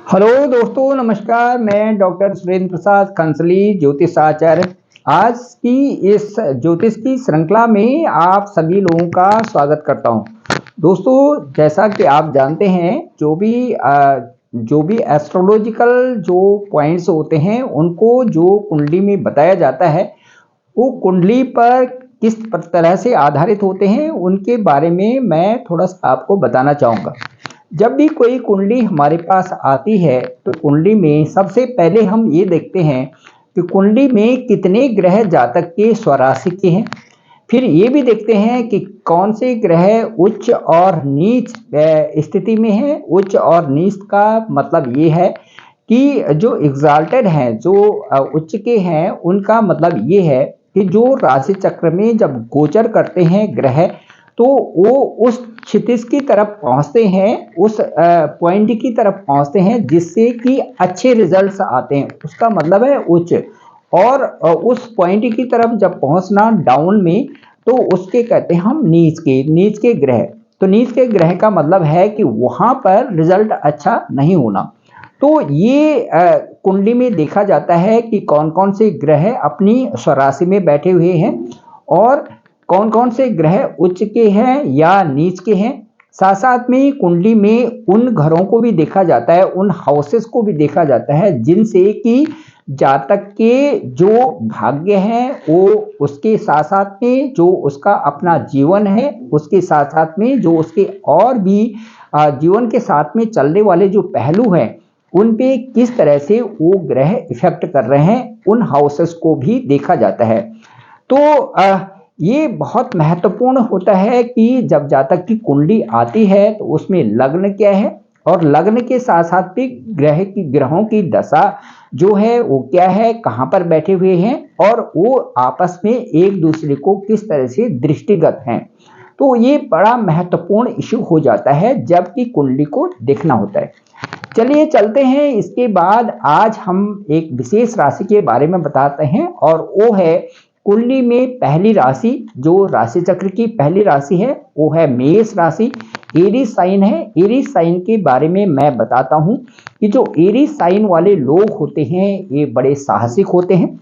Hello दोस्तों, नमस्कार। मैं डॉक्टर सुरेंद्र प्रसाद कंसली ज्योतिष आचार्य आज की इस ज्योतिष की श्रृंखला में आप सभी लोगों का स्वागत करता हूं। दोस्तों, जैसा कि आप जानते हैं, जो भी एस्ट्रोलॉजिकल जो पॉइंट्स होते हैं उनको जो कुंडली में बताया जाता है, वो कुंडली पर किस तरह से आधारित होते हैं उनके बारे में मैं थोड़ा सा आपको बताना चाहूँगा। जब भी कोई कुंडली हमारे पास आती है तो कुंडली में सबसे पहले हम ये देखते हैं कि कुंडली में कितने ग्रह जातक के स्वराशि के हैं। फिर ये भी देखते हैं कि कौन से ग्रह उच्च और नीच स्थिति में हैं। उच्च और नीच का मतलब ये है कि जो एग्जाल्टेड हैं, जो उच्च के हैं, उनका मतलब ये है कि जो राशि चक्र में जब गोचर करते हैं ग्रह, तो वो उस क्षितिज की तरफ पहुंचते हैं, उस पॉइंट की तरफ पहुंचते हैं जिससे कि अच्छे रिजल्ट्स आते हैं। उसका मतलब है उच्च। और उस पॉइंट की तरफ जब पहुंचना डाउन में, तो उसके कहते हैं हम नीच के ग्रह। तो नीच के ग्रह का मतलब है कि वहां पर रिजल्ट अच्छा नहीं होना। तो ये कुंडली में देखा जाता है कि कौन कौन से ग्रह अपनी स्वराशि में बैठे हुए हैं और कौन कौन से ग्रह उच्च के हैं या नीच के हैं। साथ साथ में कुंडली में उन घरों को भी देखा जाता है, उन हाउसेस को भी देखा जाता है जिनसे कि जातक के जो भाग्य हैं वो, उसके साथ साथ में जो उसका अपना जीवन है, उसके साथ साथ में जो उसके और भी जीवन के साथ में चलने वाले जो पहलू हैं, उन पे किस तरह से वो ग्रह इफेक्ट कर रहे हैं, उन हाउसेस को भी देखा जाता है। तो ये बहुत महत्वपूर्ण होता है कि जब जातक की कुंडली आती है तो उसमें लग्न क्या है और लग्न के साथ साथ भी ग्रहों की दशा जो है वो क्या है, कहाँ पर बैठे हुए हैं और वो आपस में एक दूसरे को किस तरह से दृष्टिगत हैं। तो ये बड़ा महत्वपूर्ण इशू हो जाता है जबकि कुंडली को देखना होता है। चलिए चलते हैं। इसके बाद आज हम एक विशेष राशि के बारे में बताते हैं और वो है कुंडली में पहली राशि, जो राशि चक्र की पहली राशि है वो है मेष राशि। एरीज साइन है। एरीज साइन के बारे में मैं बताता हूं कि जो एरीज साइन वाले लोग होते हैं ये बड़े साहसिक होते हैं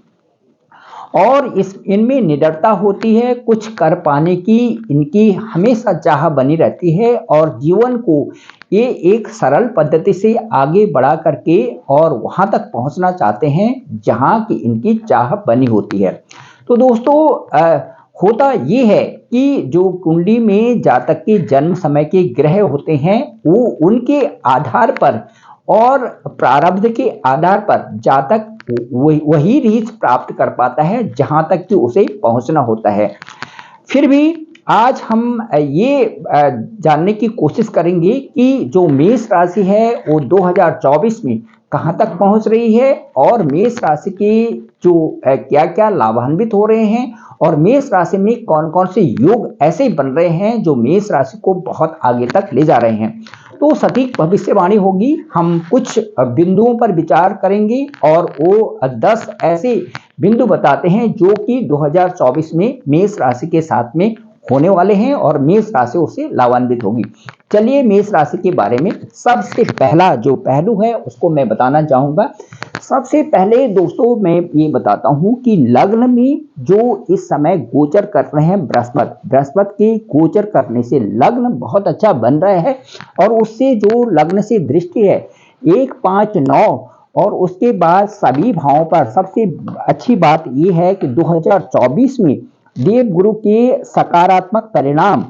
और इनमें निडरता होती है, कुछ कर पाने की इनकी हमेशा चाह बनी रहती है और जीवन को ये एक सरल पद्धति से आगे बढ़ा करके और वहां तक पहुंचना चाहते हैं जहां की इनकी चाह बनी होती है। तो दोस्तों, होता ये है कि जो कुंडली में जातक के जन्म समय के ग्रह होते हैं वो उनके आधार पर और प्रारब्ध के आधार पर जातक वही रीच प्राप्त कर पाता है जहां तक कि उसे पहुंचना होता है। फिर भी आज हम ये जानने की कोशिश करेंगे कि जो मेष राशि है वो 2024 में कहां तक पहुंच रही है और मेष राशि के जो क्या क्या लाभान्वित हो रहे हैं और मेष राशि में कौन कौन से योग ऐसे बन रहे हैं जो मेष राशि को बहुत आगे तक ले जा रहे हैं। तो सटीक भविष्यवाणी होगी। हम कुछ बिंदुओं पर विचार करेंगे और वो 10 ऐसे बिंदु बताते हैं जो कि 2024 में मेष राशि के साथ में होने वाले हैं और मेष राशि उससे लाभान्वित होगी। चलिए मेष राशि के बारे में सबसे पहला जो पहलू है उसको मैं बताना चाहूंगा। सबसे पहले दोस्तों मैं ये बताता हूं कि लग्न में जो इस समय गोचर कर रहे हैं बृहस्पति के गोचर करने से लग्न बहुत अच्छा बन रहा है और उससे जो लग्न से दृष्टि है 1, 5, 9 और उसके बाद सभी भावों पर सबसे अच्छी बात यह है कि 2024 में देवगुरु के सकारात्मक परिणाम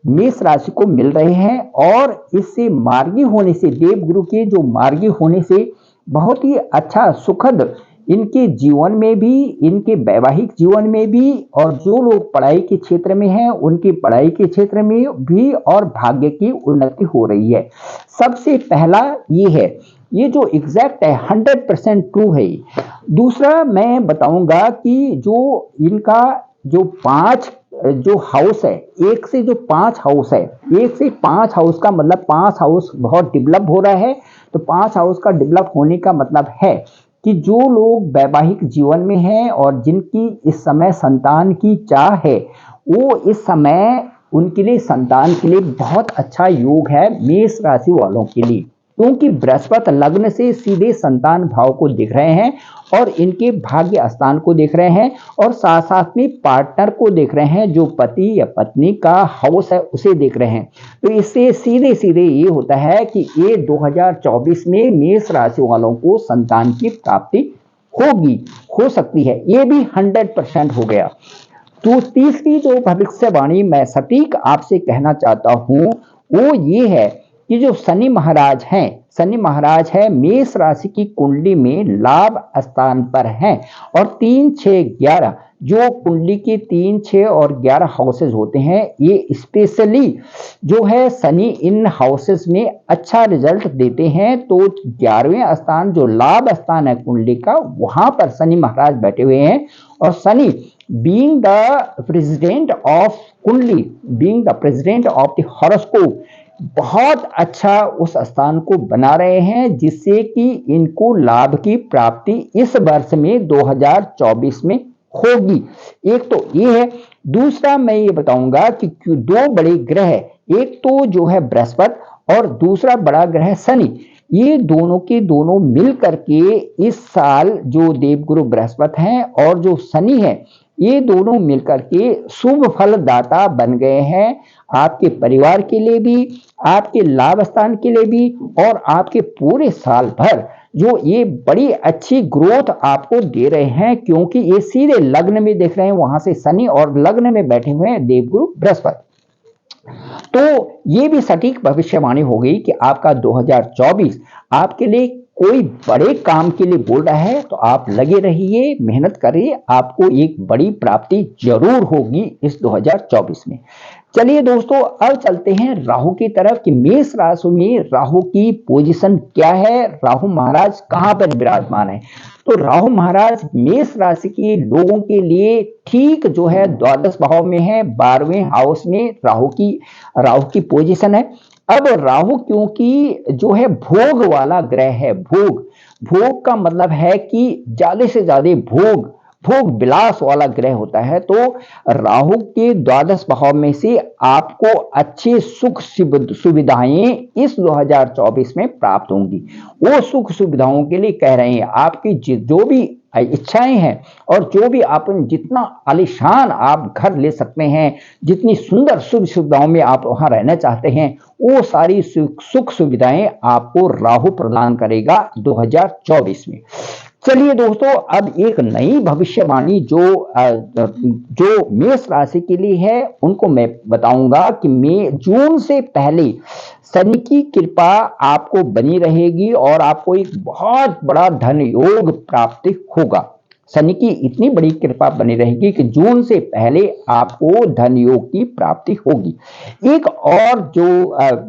मेष राशि को मिल रहे हैं और इससे मार्गी होने से, देवगुरु के जो मार्गी होने से बहुत ही अच्छा सुखद इनके जीवन में भी, इनके वैवाहिक जीवन में भी और जो लोग पढ़ाई के क्षेत्र में हैं उनकी पढ़ाई के क्षेत्र में भी और भाग्य की उन्नति हो रही है। सबसे पहला ये है, ये जो एग्जैक्ट है 100% ट्रू है। दूसरा मैं बताऊंगा कि जो इनका जो 5 जो हाउस है, 1 से जो 5 हाउस है, 1 से 5 हाउस का मतलब 5 हाउस बहुत डेवलप हो रहा है। तो 5 हाउस का डेवलप होने का मतलब है कि जो लोग वैवाहिक जीवन में हैं और जिनकी इस समय संतान की चाह है, वो इस समय उनके लिए संतान के लिए बहुत अच्छा योग है मेष राशि वालों के लिए। क्योंकि बृहस्पति लग्न से सीधे संतान भाव को देख रहे हैं और इनके भाग्य स्थान को देख रहे हैं और साथ साथ में पार्टनर को देख रहे हैं, जो पति या पत्नी का हाउस है उसे देख रहे हैं। तो इससे सीधे सीधे ये होता है कि ये 2024 में मेष राशि वालों को संतान की प्राप्ति होगी, हो सकती है, ये भी 100% हो गया। तो तीसरी जो भविष्यवाणी मैं सटीक आपसे कहना चाहता हूं वो ये है कि जो शनि महाराज है मेष राशि की कुंडली में लाभ स्थान पर हैं और 3, 6, 11 जो कुंडली के 3, 6 और 11 हाउसेस होते हैं, ये स्पेशली जो है शनि इन हाउसेस में अच्छा रिजल्ट देते हैं। तो 11वें स्थान जो लाभ स्थान है कुंडली का, वहां पर शनि महाराज बैठे हुए हैं और Shani being the president of kundli, being the president of the horoscope, बहुत अच्छा उस स्थान को बना रहे हैं, जिससे कि इनको लाभ की प्राप्ति इस वर्ष में 2024 में होगी। एक तो ये है। दूसरा मैं ये बताऊंगा कि दो बड़े ग्रह, एक तो जो है बृहस्पति और दूसरा बड़ा ग्रह शनि, ये दोनों के दोनों मिल करके इस साल जो देवगुरु बृहस्पति हैं और जो शनि है, ये दोनों मिलकर के शुभ फलदाता बन गए हैं, आपके परिवार के लिए भी, आपके लाभ स्थान के लिए भी और आपके पूरे साल भर जो ये बड़ी अच्छी ग्रोथ आपको दे रहे हैं, क्योंकि ये सीधे लग्न में देख रहे हैं वहां से शनि और लग्न में बैठे हुए हैं देवगुरु बृहस्पति। तो ये भी सटीक भविष्यवाणी हो गई कि आपका 2024 आपके लिए कोई बड़े काम के लिए बोल रहा है, तो आप लगे रहिए, मेहनत करिए, आपको एक बड़ी प्राप्ति जरूर होगी इस 2024 में। चलिए दोस्तों, अब चलते हैं राहु की तरफ कि मेष राशि में राहु की पोजीशन क्या है, राहु महाराज कहां पर विराजमान है। तो राहु महाराज मेष राशि के लोगों के लिए ठीक जो है द्वादश भाव में है, 12वें हाउस में राहु की पोजीशन है। अब राहु क्योंकि जो है भोग वाला ग्रह है, भोग का मतलब है कि ज्यादा से ज्यादा भोग विलास वाला ग्रह होता है। तो राहु के द्वादश भाव में से आपको अच्छी सुख सुविधाएं इस 2024 में प्राप्त होंगी। वो सुख सुविधाओं के लिए कह रहे हैं, आपकी जो भी इच्छाएं हैं और जो भी आप जितना आलीशान आप घर ले सकते हैं, जितनी सुंदर सुख सुविधाओं में आप वहां रहना चाहते हैं, वो सारी सुख सुविधाएं आपको राहु प्रदान करेगा 2024 में। चलिए दोस्तों, अब एक नई भविष्यवाणी जो मेष राशि के लिए है उनको मैं बताऊंगा कि जून से पहले शनि की कृपा आपको बनी रहेगी और आपको एक बहुत बड़ा धन योग प्राप्ति होगा। शनि की इतनी बड़ी कृपा बनी रहेगी कि जून से पहले आपको धन योग की प्राप्ति होगी। एक और जो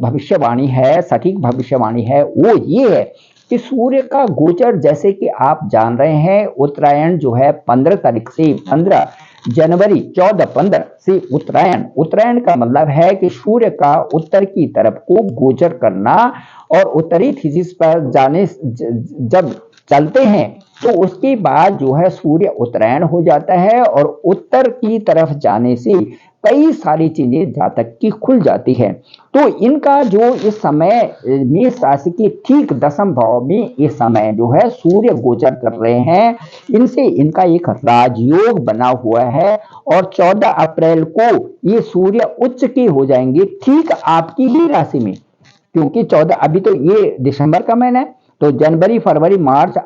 भविष्यवाणी है, सटीक भविष्यवाणी है, वो ये है कि सूर्य का गोचर, जैसे कि आप जान रहे हैं, उत्तरायण जो है 15 तारीख से 15 जनवरी 14-15 से उत्तरायण का मतलब है कि सूर्य का उत्तर की तरफ को गोचर करना और उत्तरी थिसिस पर जाने जब चलते हैं तो उसके बाद जो है सूर्य उत्तरायण हो जाता है और उत्तर की तरफ जाने से कई सारी चीजें जातक की खुल जाती है। तो इनका जो इस समय मेष राशि के ठीक दशम भाव में इस समय जो है सूर्य गोचर कर रहे हैं, इनसे इनका एक राजयोग बना हुआ है और 14 अप्रैल को ये सूर्य उच्च के हो जाएंगे ठीक आपकी ही राशि में, क्योंकि 14 अभी तो ये दिसंबर का महीना है, तो जनवरी, फरवरी, मार्च,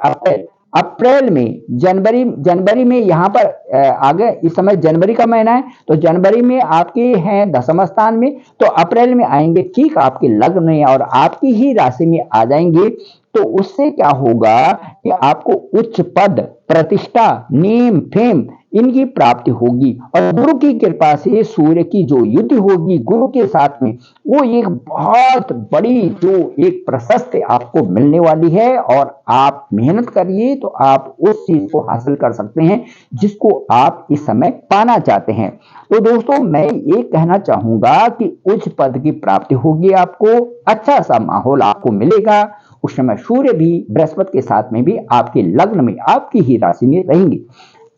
अप्रैल में जनवरी में यहाँ पर आगे इस समय जनवरी का महीना है, तो जनवरी में आपके हैं दशम स्थान में, तो अप्रैल में आएंगे ठीक आपके लग्न में और आपकी ही राशि में आ जाएंगे। तो उससे क्या होगा कि आपको उच्च पद, प्रतिष्ठा, नेम, फेम इनकी प्राप्ति होगी और गुरु की कृपा से सूर्य की जो युद्धि होगी गुरु के साथ में, वो एक बहुत बड़ी जो एक प्रशस्ति आपको मिलने वाली है और आप मेहनत करिए तो आप उस चीज को हासिल कर सकते हैं जिसको आप इस समय पाना चाहते हैं। तो दोस्तों, मैं ये कहना चाहूंगा कि उच्च पद की प्राप्ति होगी, आपको अच्छा सा माहौल आपको मिलेगा। उस समय सूर्य भी बृहस्पति के साथ में भी आपके लग्न में, आपकी ही राशि में रहेंगे।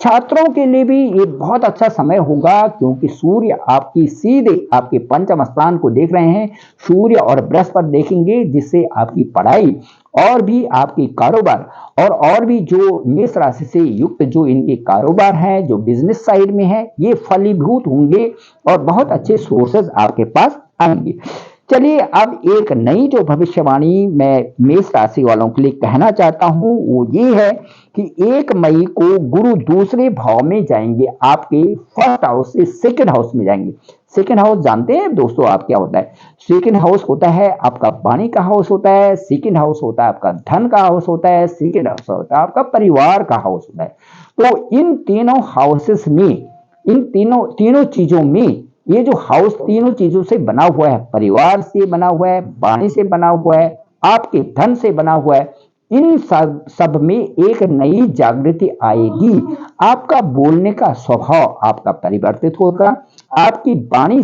छात्रों के लिए भी ये बहुत अच्छा समय होगा, क्योंकि सूर्य आपकी सीधे आपके पंचम स्थान को देख रहे हैं। सूर्य और बृहस्पति देखेंगे, जिससे आपकी पढ़ाई और भी आपकी कारोबार और भी जो मेष राशि से युक्त जो इनके कारोबार हैं, जो बिजनेस साइड में है, ये फलीभूत होंगे और बहुत अच्छे सोर्सेज आपके पास आएंगे। चलिए, अब एक नई जो भविष्यवाणी मैं मेष राशि वालों के लिए कहना चाहता हूं, वो ये है कि 1 मई को गुरु दूसरे भाव में जाएंगे, आपके फर्स्ट हाउस से सेकंड हाउस में जाएंगे। सेकंड हाउस जानते हैं दोस्तों आप क्या होता है? सेकंड हाउस होता है आपका वाणी का हाउस होता है, सेकंड हाउस होता है आपका धन का हाउस होता है, सेकंड हाउस होता है आपका परिवार का हाउस होता है। तो इन तीनों हाउसेस में, इन तीनों चीजों में, ये जो हाउस तीनों चीजों से बना हुआ है, परिवार से बना हुआ है, वाणी से बना हुआ है, आपके धन से बना हुआ है, इन सब में एक नई जागृति आएगी। आपका बोलने का स्वभाव आपका परिवर्तित होगा, आपकी वाणी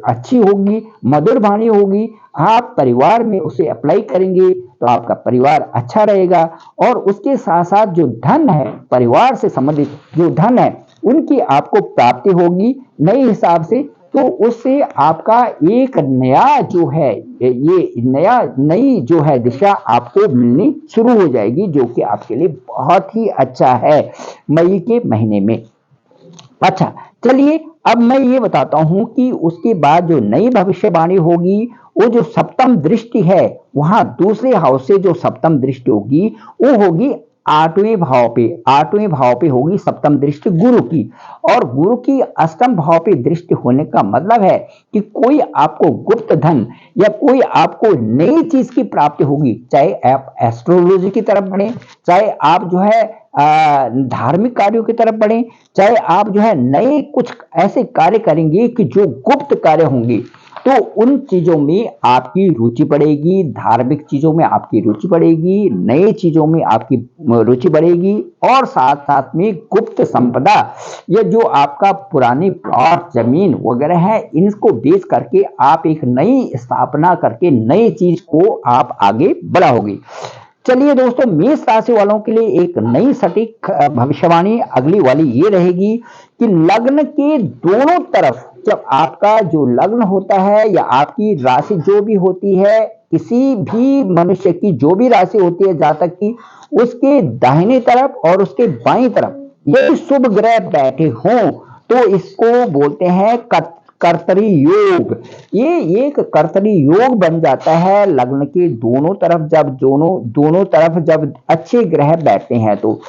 अच्छी होगी, मधुर वाणी होगी। आप परिवार में उसे अप्लाई करेंगे तो आपका परिवार अच्छा रहेगा। और उसके साथ साथ जो धन है, परिवार से संबंधित जो धन है, उनकी आपको प्राप्ति होगी नए हिसाब से। तो उससे आपका एक नया जो है, ये नई जो है दिशा आपको मिलनी शुरू हो जाएगी, जो कि आपके लिए बहुत ही अच्छा है मई के महीने में। अच्छा, चलिए अब मैं ये बताता हूं कि उसके बाद जो नई भविष्यवाणी होगी, वो जो सप्तम दृष्टि है, वहां दूसरे हाउस से जो सप्तम दृष्टि होगी, वो होगी 8वें भाव पे होगी सप्तम दृष्टि गुरु की। और गुरु की अष्टम भाव पे दृष्टि होने का मतलब है कि कोई आपको गुप्त धन या कोई आपको नई चीज की प्राप्ति होगी, चाहे आप एस्ट्रोलॉजी की तरफ बढ़े, चाहे आप जो है धार्मिक कार्यों की तरफ बढ़े, चाहे आप जो है नए कुछ ऐसे कार्य करेंगे कि जो गुप्त कार्य होंगे, तो उन चीजों में आपकी रुचि बढ़ेगी, धार्मिक चीजों में आपकी रुचि बढ़ेगी, नए चीजों में आपकी रुचि बढ़ेगी। और साथ साथ में गुप्त संपदा, ये जो आपका पुरानी प्लॉट जमीन वगैरह है, इनको बेच करके आप एक नई स्थापना करके नई चीज को आप आगे बढ़ाओगे। चलिए दोस्तों, मेष राशि वालों के लिए एक नई सटीक भविष्यवाणी अगली वाली ये रहेगी कि लग्न के दोनों तरफ, जब आपका जो लग्न होता है या आपकी राशि जो भी होती है, किसी भी मनुष्य की जो भी राशि होती है जातक की, उसके दाहिने तरफ और उसके बाईं तरफ यदि शुभ ग्रह बैठे हों, तो इसको बोलते हैं कर्तरी योग। ये एक कर्तरी योग बन जाता है लग्न के दोनों तरफ, जब दोनों तरफ जब अच्छे ग्रह बैठते हैं तो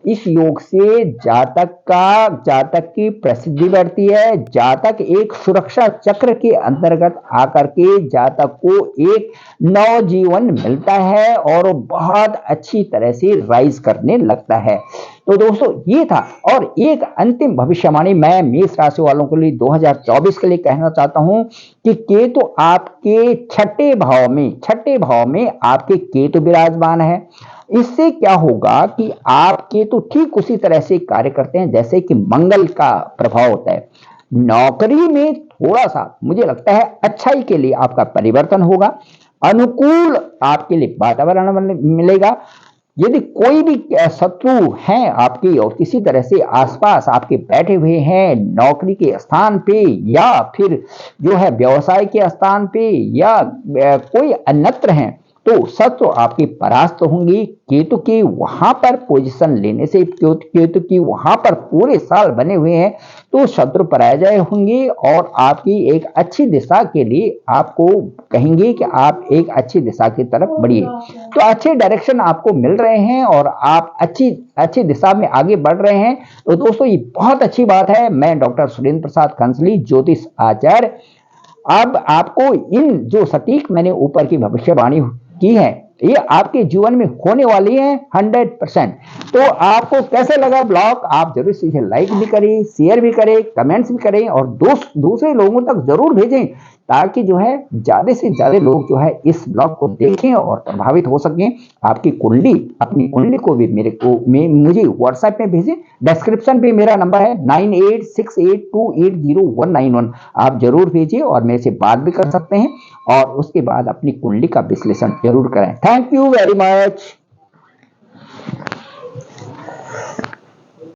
इस योग से जातक की प्रसिद्धि बढ़ती है। जातक एक सुरक्षा चक्र के अंतर्गत आकर के जातक को एक नवजीवन मिलता है और बहुत अच्छी तरह से राइज करने लगता है। तो दोस्तों, ये था। और एक अंतिम भविष्यवाणी मैं मेष राशि वालों के लिए 2024 के लिए कहना चाहता हूं कि केतु आपके छठे भाव में आपके केतु विराजमान है। इससे क्या होगा कि आप केतु ठीक उसी तरह से कार्य करते हैं जैसे कि मंगल का प्रभाव होता है। नौकरी में थोड़ा सा मुझे लगता है अच्छाई के लिए आपका परिवर्तन होगा, अनुकूल आपके लिए वातावरण मिलेगा। यदि कोई भी शत्रु हैं आपके और किसी तरह से आसपास आपके बैठे हुए हैं नौकरी के स्थान पे या फिर जो है व्यवसाय के स्थान पे या कोई अन्यत्र हैं, तो शत्रु आपके परास्त होंगे। केतु की वहां पर पोजीशन लेने से, केतु की वहां पर पूरे साल बने हुए हैं, तो शत्रु पराजय होंगे और आपकी एक अच्छी दिशा के लिए आपको कहेंगे कि आप एक अच्छी दिशा की तरफ बढ़िए। तो अच्छे डायरेक्शन आपको मिल रहे हैं और आप अच्छी दिशा में आगे बढ़ रहे हैं। तो दोस्तों, ये बहुत अच्छी बात है। मैं डॉक्टर सुरेंद्र प्रसाद कंसली, ज्योतिष आचार्य, अब आपको इन जो सटीक मैंने ऊपर की भविष्यवाणी की है, ये आपके जीवन में होने वाली है 100%। तो आपको कैसे लगा ब्लॉग? आप जरूर इसे लाइक भी करें, शेयर भी करें, कमेंट्स भी करें और दूसरे लोगों तक जरूर भेजें, ताकि जो है ज्यादा से ज्यादा लोग जो है इस ब्लॉग को देखें और प्रभावित हो सकें। आपकी अपनी कुंडली को भी मुझे व्हाट्सएप में भेजें। डिस्क्रिप्शन पे मेरा नंबर है 9868280191। आप जरूर भेजिए और मेरे से बात भी कर सकते हैं और उसके बाद अपनी कुंडली का विश्लेषण जरूर करें। Thank you very much.